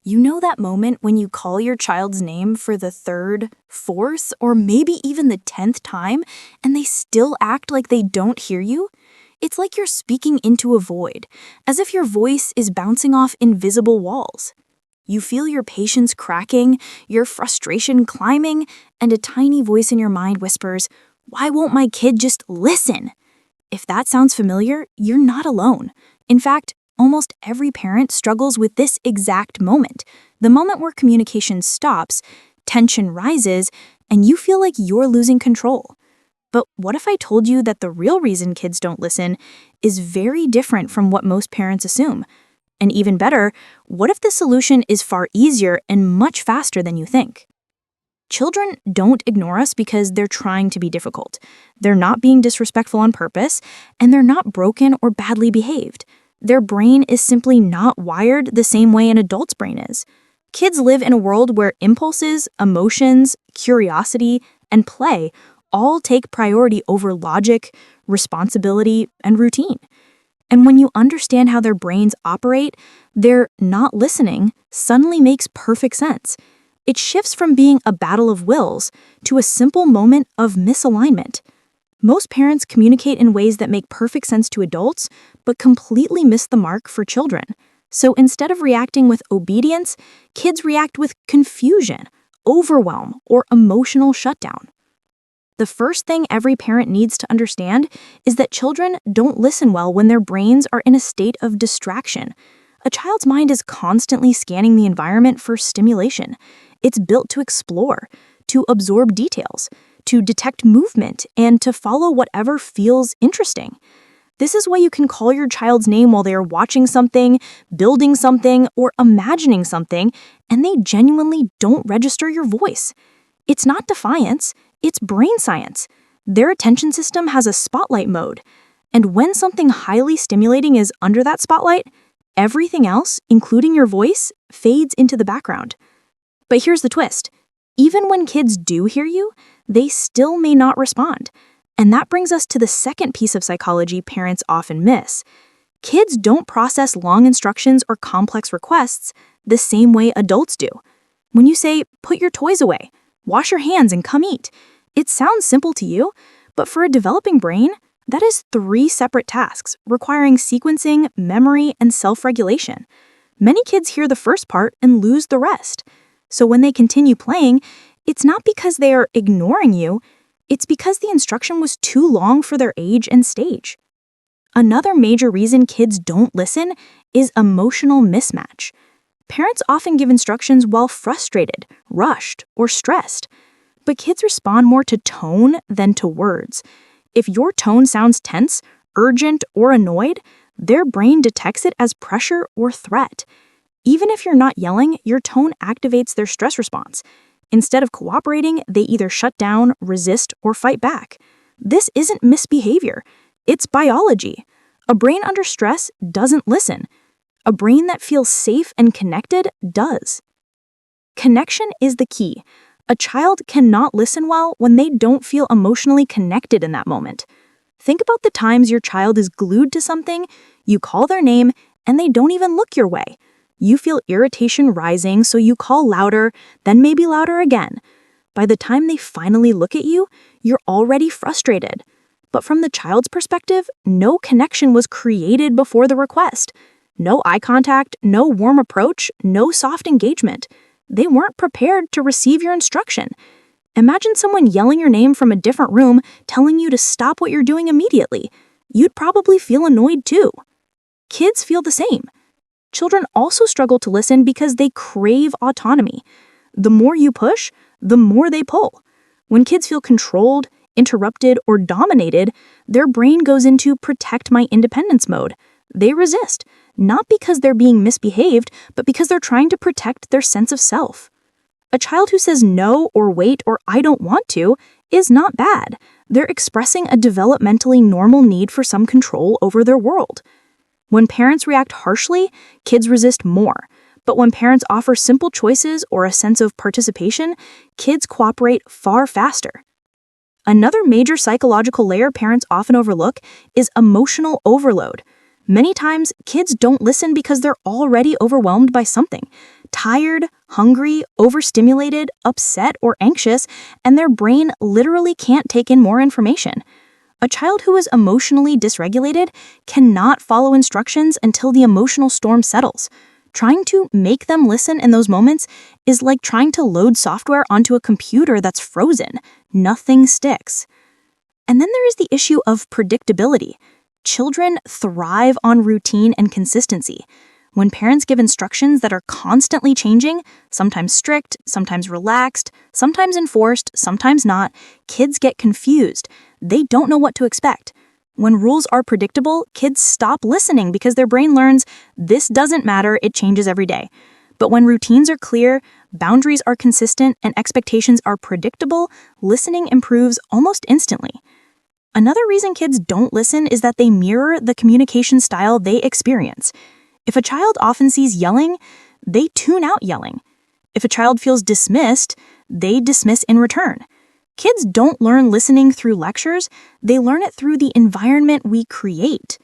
You know that moment when you call your child's name for the third, fourth, or maybe even the 10th time, and they still act like they don't hear you? It's like you're speaking into a void, as if your voice is bouncing off invisible walls. You feel your patience cracking, your frustration climbing, and a tiny voice in your mind whispers, "Why won't my kid just listen?" If that sounds familiar, you're not alone. In fact, almost every parent struggles with this exact moment, the moment where communication stops, tension rises, and you feel like you're losing control. But what if I told you that the real reason kids don't listen is very different from what most parents assume? And even better, what if the solution is far easier and much faster than you think? Children don't ignore us because they're trying to be difficult. They're not being disrespectful on purpose, and they're not broken or badly behaved. Their brain is simply not wired the same way an adult's brain is. Kids live in a world where impulses, emotions, curiosity, and play all take priority over logic, responsibility, and routine. And when you understand how their brains operate, their not listening suddenly makes perfect sense. It shifts from being a battle of wills to a simple moment of misalignment. Most parents communicate in ways that make perfect sense to adults, but completely miss the mark for children. So instead of reacting with obedience, kids react with confusion, overwhelm, or emotional shutdown. The first thing every parent needs to understand is that children don't listen well when their brains are in a state of distraction. A child's mind is constantly scanning the environment for stimulation. It's built to explore, to absorb details, to detect movement, and to follow whatever feels interesting. This is why you can call your child's name while they are watching something, building something, or imagining something, and they genuinely don't register your voice. It's not defiance, it's brain science. Their attention system has a spotlight mode, and when something highly stimulating is under that spotlight, everything else, including your voice, fades into the background. But here's the twist. Even when kids do hear you, they still may not respond. And that brings us to the second piece of psychology parents often miss. Kids don't process long instructions or complex requests the same way adults do. When you say, "Put your toys away, wash your hands and come eat," it sounds simple to you, but for a developing brain, that is 3 separate tasks requiring sequencing, memory, and self-regulation. Many kids hear the first part and lose the rest. So when they continue playing, it's not because they are ignoring you, it's because the instruction was too long for their age and stage. Another major reason kids don't listen is emotional mismatch. Parents often give instructions while frustrated, rushed, or stressed, but kids respond more to tone than to words. If your tone sounds tense, urgent, or annoyed, their brain detects it as pressure or threat. Even if you're not yelling, your tone activates their stress response. Instead of cooperating, they either shut down, resist, or fight back. This isn't misbehavior. It's biology. A brain under stress doesn't listen. A brain that feels safe and connected does. Connection is the key. A child cannot listen well when they don't feel emotionally connected in that moment. Think about the times your child is glued to something, you call their name, and they don't even look your way. You feel irritation rising, so you call louder, then maybe louder again. By the time they finally look at you, you're already frustrated. But from the child's perspective, no connection was created before the request. No eye contact, no warm approach, no soft engagement. They weren't prepared to receive your instruction. Imagine someone yelling your name from a different room, telling you to stop what you're doing immediately. You'd probably feel annoyed too. Kids feel the same. Children also struggle to listen because they crave autonomy. The more you push, the more they pull. When kids feel controlled, interrupted, or dominated, their brain goes into protect my independence mode. They resist, not because they're being misbehaved, but because they're trying to protect their sense of self. A child who says no or wait or I don't want to is not bad. They're expressing a developmentally normal need for some control over their world. When parents react harshly, kids resist more. But when parents offer simple choices or a sense of participation, kids cooperate far faster. Another major psychological layer parents often overlook is emotional overload. Many times, kids don't listen because they're already overwhelmed by something. tired, hungry, overstimulated, upset, or anxious, and their brain literally can't take in more information. A child who is emotionally dysregulated cannot follow instructions until the emotional storm settles. Trying to make them listen in those moments is like trying to load software onto a computer that's frozen. Nothing sticks. And then there is the issue of predictability. Children thrive on routine and consistency. When parents give instructions that are constantly changing, sometimes strict, sometimes relaxed, sometimes enforced, sometimes not, kids get confused. They don't know what to expect. When rules are predictable, kids stop listening because their brain learns, this doesn't matter, it changes every day. But when routines are clear, boundaries are consistent, and expectations are predictable, listening improves almost instantly. Another reason kids don't listen is that they mirror the communication style they experience. If a child often sees yelling, they tune out yelling. If a child feels dismissed, they dismiss in return. Kids don't learn listening through lectures, they learn it through the environment we create.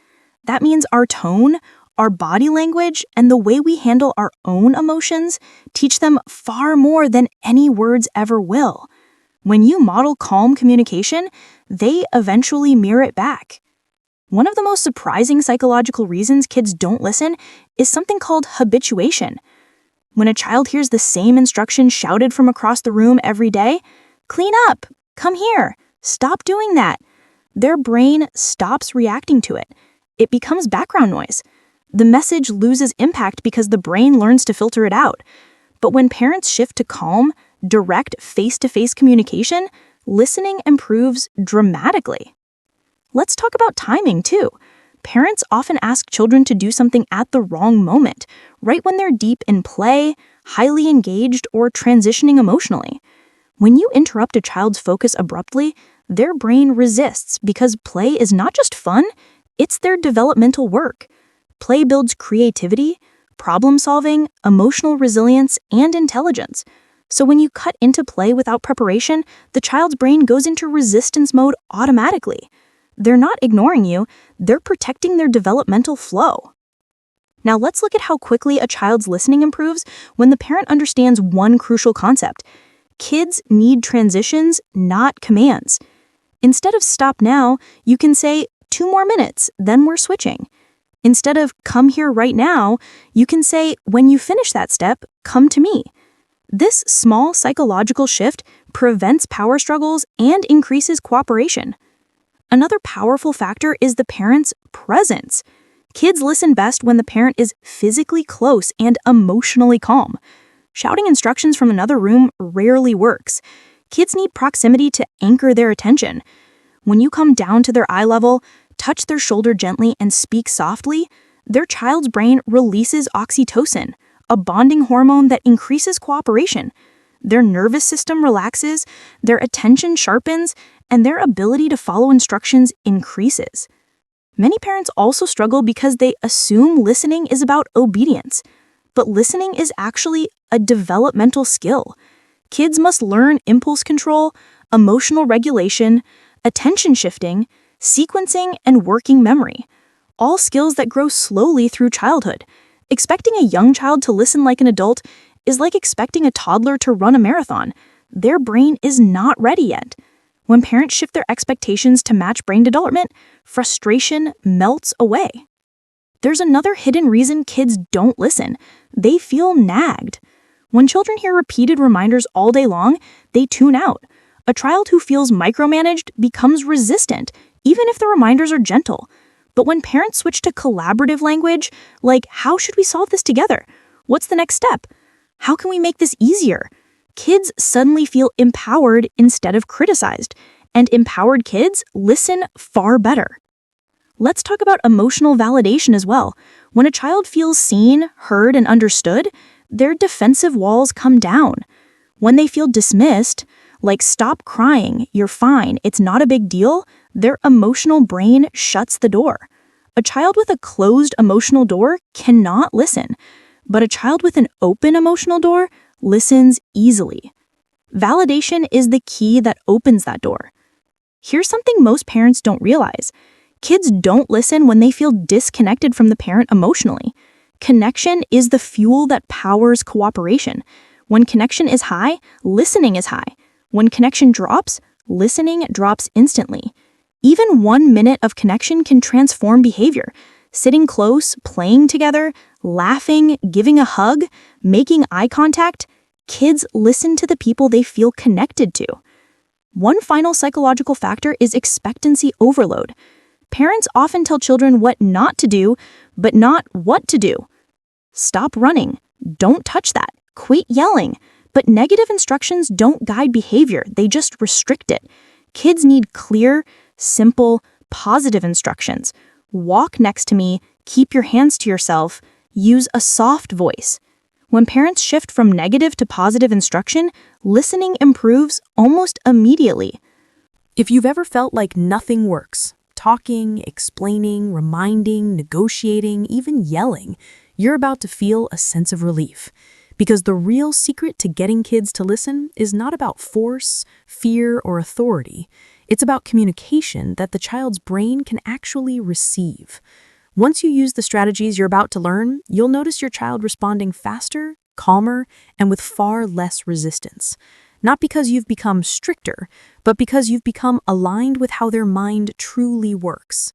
That means our tone, our body language, and the way we handle our own emotions teach them far more than any words ever will. When you model calm communication, they eventually mirror it back. One of the most surprising psychological reasons kids don't listen is something called habituation. When a child hears the same instruction shouted from across the room every day, clean up, come here, stop doing that, their brain stops reacting to it. It becomes background noise. The message loses impact because the brain learns to filter it out. But when parents shift to calm, direct face-to-face communication, listening improves dramatically. Let's talk about timing, too. Parents often ask children to do something at the wrong moment, right when they're deep in play, highly engaged, or transitioning emotionally. When you interrupt a child's focus abruptly, their brain resists because play is not just fun, it's their developmental work. Play builds creativity, problem-solving, emotional resilience, and intelligence. So when you cut into play without preparation, the child's brain goes into resistance mode automatically. They're not ignoring you, they're protecting their developmental flow. Now let's look at how quickly a child's listening improves when the parent understands one crucial concept. Kids need transitions, not commands. Instead of stop now, you can say 2 more minutes, then we're switching. Instead of come here right now, you can say when you finish that step, come to me. This small psychological shift prevents power struggles and increases cooperation. Another powerful factor is the parent's presence. Kids listen best when the parent is physically close and emotionally calm. Shouting instructions from another room rarely works. Kids need proximity to anchor their attention. When you come down to their eye level, touch their shoulder gently, and speak softly, their child's brain releases oxytocin, a bonding hormone that increases cooperation. Their nervous system relaxes, their attention sharpens, and their ability to follow instructions increases. Many parents also struggle because they assume listening is about obedience. But listening is actually a developmental skill. Kids must learn impulse control, emotional regulation, attention shifting, sequencing, and working memory, all skills that grow slowly through childhood. Expecting a young child to listen like an adult is like expecting a toddler to run a marathon. Their brain is not ready yet. When parents shift their expectations to match brain development, frustration melts away. There's another hidden reason kids don't listen. They feel nagged. When children hear repeated reminders all day long, they tune out. A child who feels micromanaged becomes resistant, even if the reminders are gentle. But when parents switch to collaborative language, like, how should we solve this together? What's the next step? How can we make this easier? Kids suddenly feel empowered instead of criticized, and empowered kids listen far better. Let's talk about emotional validation as well. When a child feels seen, heard, and understood, their defensive walls come down. When they feel dismissed, like stop crying, you're fine, it's not a big deal, their emotional brain shuts the door. A child with a closed emotional door cannot listen, but a child with an open emotional door listens easily. Validation is the key that opens that door. Here's something most parents don't realize. Kids don't listen when they feel disconnected from the parent emotionally. Connection is the fuel that powers cooperation. When connection is high, listening is high. When connection drops, listening drops instantly. Even 1 minute of connection can transform behavior. Sitting close, playing together, laughing, giving a hug, making eye contact, kids listen to the people they feel connected to. One final psychological factor is expectancy overload. Parents often tell children what not to do, but not what to do. Stop running. Don't touch that. Quit yelling. But negative instructions don't guide behavior, they just restrict it. Kids need clear, simple, positive instructions. Walk next to me, keep your hands to yourself, use a soft voice. When parents shift from negative to positive instruction, listening improves almost immediately. If you've ever felt like nothing works, talking, explaining, reminding, negotiating, even yelling, you're about to feel a sense of relief. Because the real secret to getting kids to listen is not about force, fear, or authority. It's about communication that the child's brain can actually receive. Once you use the strategies you're about to learn, you'll notice your child responding faster, calmer, and with far less resistance. Not because you've become stricter, but because you've become aligned with how their mind truly works.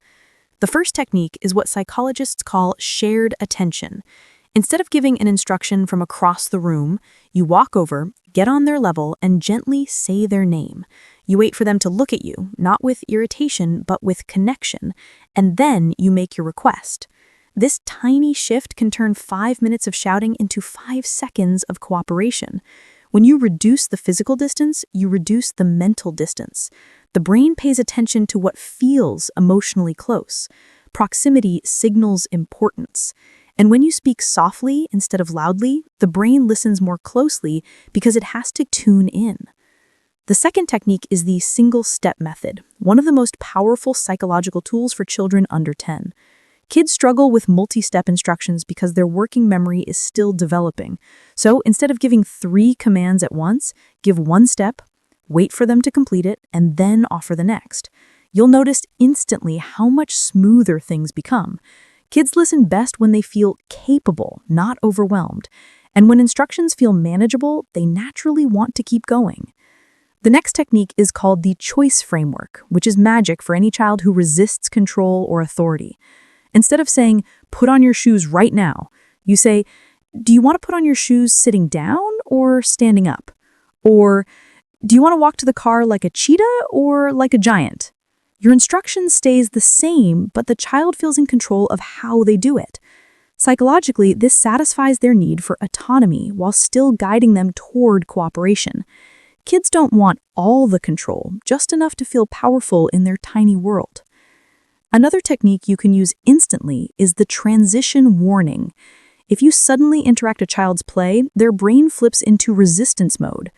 The first technique is what psychologists call shared attention. Instead of giving an instruction from across the room, you walk over, get on their level, and gently say their name. You wait for them to look at you, not with irritation, but with connection, and then you make your request. This tiny shift can turn 5 minutes of shouting into 5 seconds of cooperation. When you reduce the physical distance, you reduce the mental distance. The brain pays attention to what feels emotionally close. Proximity signals importance. And when you speak softly instead of loudly, the brain listens more closely because it has to tune in. The second technique is the single-step method, one of the most powerful psychological tools for children under 10. Kids struggle with multi-step instructions because their working memory is still developing. So instead of giving 3 commands at once, give 1 step, wait for them to complete it, and then offer the next. You'll notice instantly how much smoother things become. Kids listen best when they feel capable, not overwhelmed. And when instructions feel manageable, they naturally want to keep going. The next technique is called the choice framework, which is magic for any child who resists control or authority. Instead of saying, "Put on your shoes right now," you say, "Do you want to put on your shoes sitting down or standing up?" Or, "Do you want to walk to the car like a cheetah or like a giant?" Your instruction stays the same, but the child feels in control of how they do it. Psychologically, this satisfies their need for autonomy while still guiding them toward cooperation. Kids don't want all the control, just enough to feel powerful in their tiny world. Another technique you can use instantly is the transition warning. If you suddenly interrupt a child's play, their brain flips into resistance mode.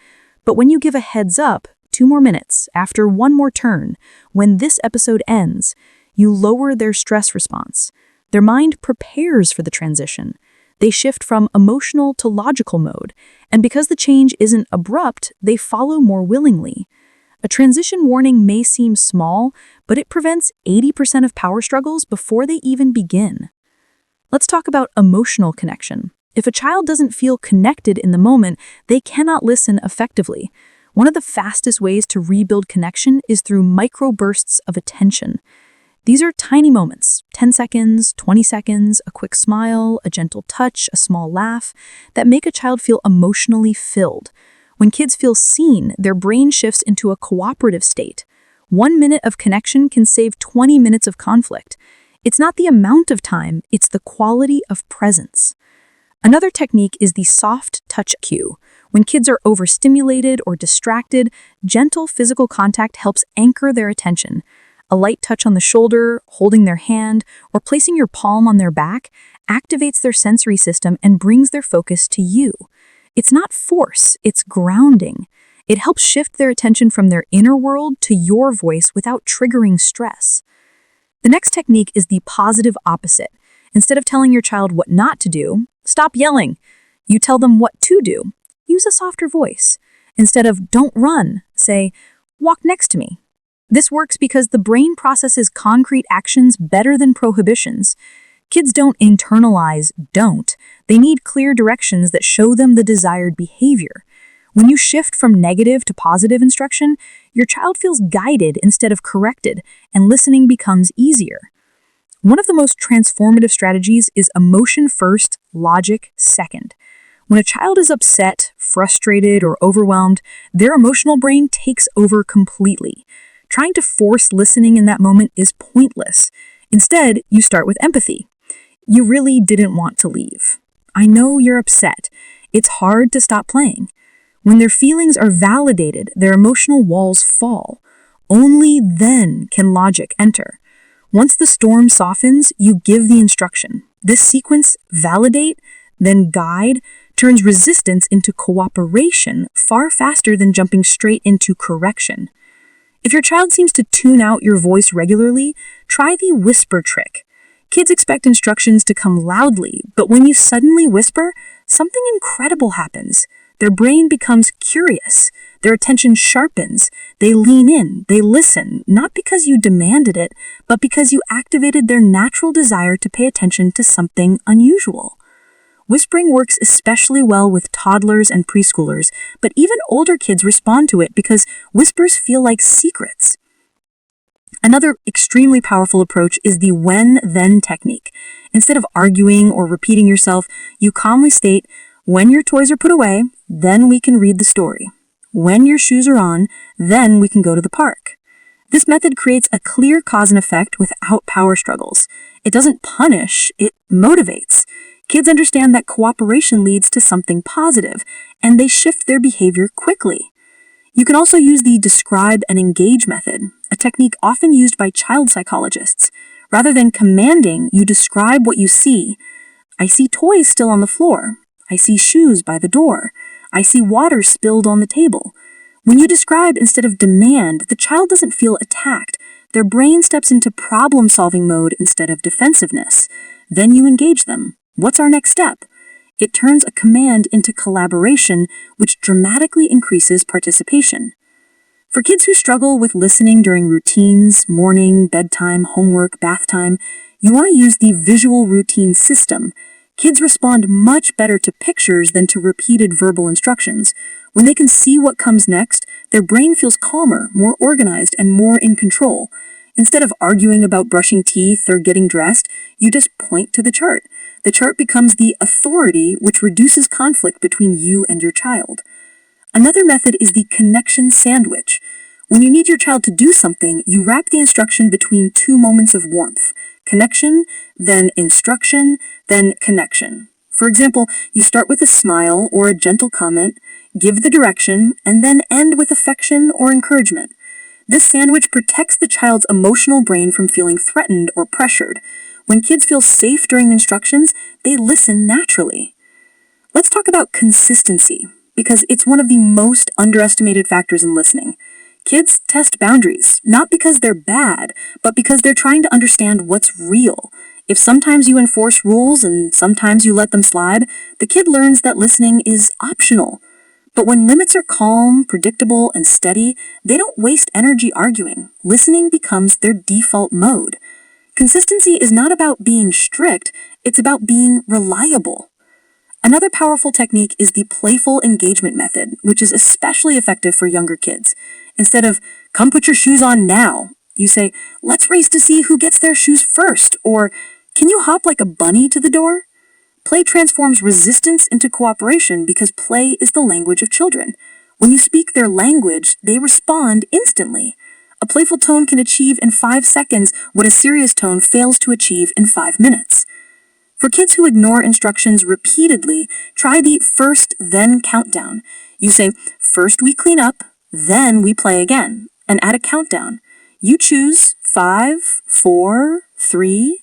But when you give a heads up, 2 more minutes, after 1 more turn, when this episode ends, you lower their stress response. Their mind prepares for the transition. They shift from emotional to logical mode, and because the change isn't abrupt, they follow more willingly. A transition warning may seem small, but it prevents 80% of power struggles before they even begin. Let's talk about emotional connection. If a child doesn't feel connected in the moment, they cannot listen effectively. One of the fastest ways to rebuild connection is through microbursts of attention. These are tiny moments, 10 seconds, 20 seconds, a quick smile, a gentle touch, a small laugh, that make a child feel emotionally filled. When kids feel seen, their brain shifts into a cooperative state. 1 minute of connection can save 20 minutes of conflict. It's not the amount of time, it's the quality of presence. Another technique is the soft touch cue. When kids are overstimulated or distracted, gentle physical contact helps anchor their attention. A light touch on the shoulder, holding their hand, or placing your palm on their back activates their sensory system and brings their focus to you. It's not force, it's grounding. It helps shift their attention from their inner world to your voice without triggering stress. The next technique is the positive opposite. Instead of telling your child what not to do, stop yelling. You tell them what to do. Use a softer voice. Instead of "don't run," say "walk next to me." This works because the brain processes concrete actions better than prohibitions. Kids don't internalize don't. They need clear directions that show them the desired behavior. When you shift from negative to positive instruction, your child feels guided instead of corrected, and listening becomes easier. One of the most transformative strategies is emotion first, logic second. When a child is upset, frustrated, or overwhelmed, their emotional brain takes over completely. Trying to force listening in that moment is pointless. Instead, you start with empathy. You really didn't want to leave. I know you're upset. It's hard to stop playing. When their feelings are validated, their emotional walls fall. Only then can logic enter. Once the storm softens, you give the instruction. This sequence, validate, then guide, turns resistance into cooperation far faster than jumping straight into correction. If your child seems to tune out your voice regularly, try the whisper trick. Kids expect instructions to come loudly, but when you suddenly whisper, something incredible happens. Their brain becomes curious. Their attention sharpens. They lean in. They listen, not because you demanded it, but because you activated their natural desire to pay attention to something unusual. Whispering works especially well with toddlers and preschoolers, but even older kids respond to it because whispers feel like secrets. Another extremely powerful approach is the when-then technique. Instead of arguing or repeating yourself, you calmly state, when your toys are put away, then we can read the story. When your shoes are on, then we can go to the park. This method creates a clear cause and effect without power struggles. It doesn't punish, it motivates. Kids understand that cooperation leads to something positive, and they shift their behavior quickly. You can also use the describe and engage method, a technique often used by child psychologists. Rather than commanding, you describe what you see. I see toys still on the floor. I see shoes by the door. I see water spilled on the table. When you describe instead of demand, the child doesn't feel attacked. Their brain steps into problem-solving mode instead of defensiveness. Then you engage them. What's our next step? It turns a command into collaboration, which dramatically increases participation. For kids who struggle with listening during routines, morning, bedtime, homework, bath time, you want to use the visual routine system. Kids respond much better to pictures than to repeated verbal instructions. When they can see what comes next, their brain feels calmer, more organized, and more in control. Instead of arguing about brushing teeth or getting dressed, you just point to the chart. The chart becomes the authority, which reduces conflict between you and your child. Another method is the connection sandwich. When you need your child to do something, you wrap the instruction between two moments of warmth. Connection, then instruction, then connection. For example, you start with a smile or a gentle comment, give the direction, and then end with affection or encouragement. This sandwich protects the child's emotional brain from feeling threatened or pressured. When kids feel safe during instructions, they listen naturally. Let's talk about consistency, because it's one of the most underestimated factors in listening. Kids test boundaries, not because they're bad, but because they're trying to understand what's real. If sometimes you enforce rules and sometimes you let them slide, the kid learns that listening is optional. But when limits are calm, predictable, and steady, they don't waste energy arguing. Listening becomes their default mode. Consistency is not about being strict, it's about being reliable. Another powerful technique is the playful engagement method, which is especially effective for younger kids. Instead of, come put your shoes on now, you say, let's race to see who gets their shoes first, or can you hop like a bunny to the door? Play transforms resistance into cooperation because play is the language of children. When you speak their language, they respond instantly. A playful tone can achieve in 5 seconds what a serious tone fails to achieve in 5 minutes. For kids who ignore instructions repeatedly, try the first then countdown. You say, first we clean up, then we play again, and add a countdown. You choose 5, 4, 3.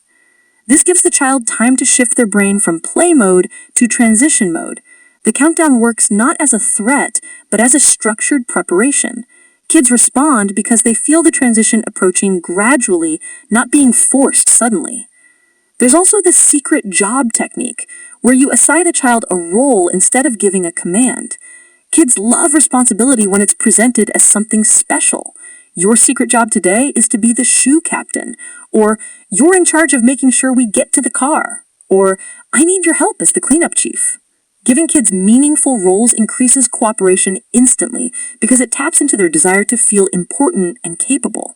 This gives the child time to shift their brain from play mode to transition mode. The countdown works not as a threat, but as a structured preparation. Kids respond because they feel the transition approaching gradually, not being forced suddenly. There's also the secret job technique, where you assign a child a role instead of giving a command. Kids love responsibility when it's presented as something special. Your secret job today is to be the shoe captain, or you're in charge of making sure we get to the car, or I need your help as the cleanup chief. Giving kids meaningful roles increases cooperation instantly because it taps into their desire to feel important and capable.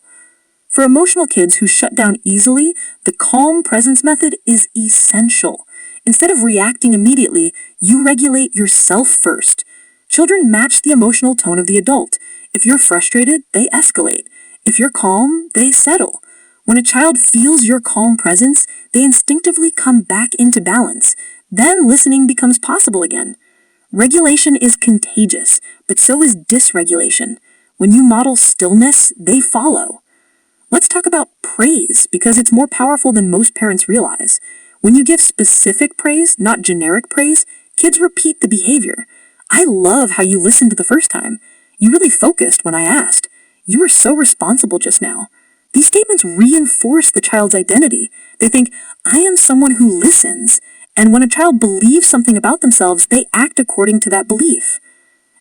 For emotional kids who shut down easily, the calm presence method is essential. Instead of reacting immediately, you regulate yourself first. Children match the emotional tone of the adult. If you're frustrated, they escalate. If you're calm, they settle. When a child feels your calm presence, they instinctively come back into balance. Then listening becomes possible again. Regulation is contagious, but so is dysregulation. When you model stillness, they follow. Let's talk about praise, because it's more powerful than most parents realize. When you give specific praise, not generic praise, kids repeat the behavior. I love how you listened the first time. You really focused when I asked. You were so responsible just now. These statements reinforce the child's identity. They think, I am someone who listens. And when a child believes something about themselves, they act according to that belief.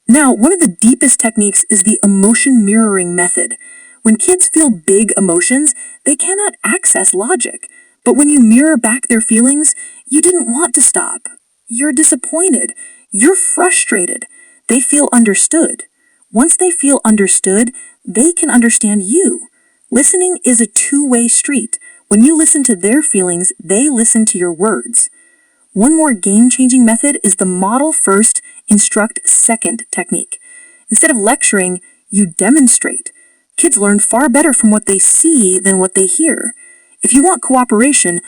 Now, one of the deepest techniques is the emotion mirroring method. When kids feel big emotions, they cannot access logic. But when you mirror back their feelings, you didn't want to stop. You're disappointed. You're frustrated. They feel understood. Once they feel understood, they can understand you. Listening is a two-way street. When you listen to their feelings, they listen to your words. One more game-changing method is the model first, instruct second technique. Instead of lecturing, you demonstrate. Kids learn far better from what they see than what they hear. If you want cooperation,